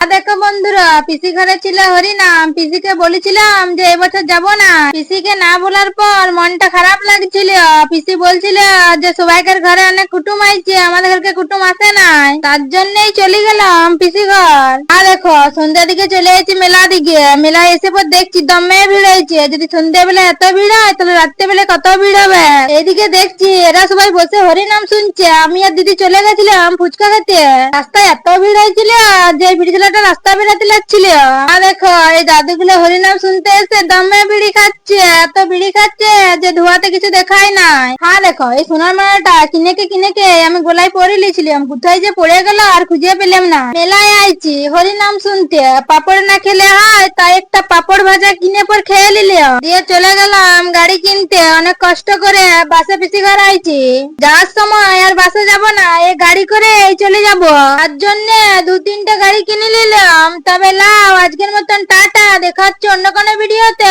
দেখো বন্ধুরা, পিসি ঘরে ছিল হরিনাম। পিসিকে বলেছিলাম যে এবছর যাব না। পিসিকে না বলার পর মনটা খারাপ লাগছিল। পিসি বলছিল যে সবাইকার ঘরে অনেক কুটুম আইছে, আমাদের ঘরকে কুটুম আসে নাই, তার জন্যই চলে গেলাম পিসি ঘর। আর দেখো সন্ধ্যার দিকে চলে এসেছি মেলা দিকে। মেলায় এসে পর দেখছি দমে ভিড় হয়েছে। যদি সন্ধ্যা বেলা এত ভিড় হয় তাহলে রাত্রে বেলা কত ভিড় হবে। এইদিকে দেখছি এরা সবাই বসে হরিনাম শুনছে, আমি আর দিদি চলে গেছিলাম ফুচকা খেতে। রাস্তায় এত ভিড় হয়েছিল যে ভিড় ছেলেটা রাস্তা বেরাতে লাগছিল। আর দেখো এই দাদুগুলো হরিনাম শুনতে এসে দমে বিড়ি খাচ্ছে, এত বিড়ি খাচ্ছে যে ধোয়াতে কিছু দেখাই নাই। হ্যাঁ দেখো এই সোনার মালাটা কিনেকে আমি গোলায় পরে লিয়েছিলাম, কোথায় যে পড়ে গেল আর খুঁজে পেলাম না। মেলায় আইছি হরিনাম শুনতে, পাপড় না খেলে হয় তাই একটা পাপড় ভাজা কিনে পর খেয়ে নিলাম, দিয়ে চলে গেলাম গাড়ি কিনতে। অনেক কষ্ট করে বাসে পিসি ঘর আইছি। যাওয়ার সময় আর বাসে যাব না, এই গাড়ি করে চলে যাব। তার জন্য 2-3টে গাড়ি কিনে নিলাম। তবে লাও আজকের মতন টাটা, দেখা হচ্ছে অন্য কোনো ভিডিওতে।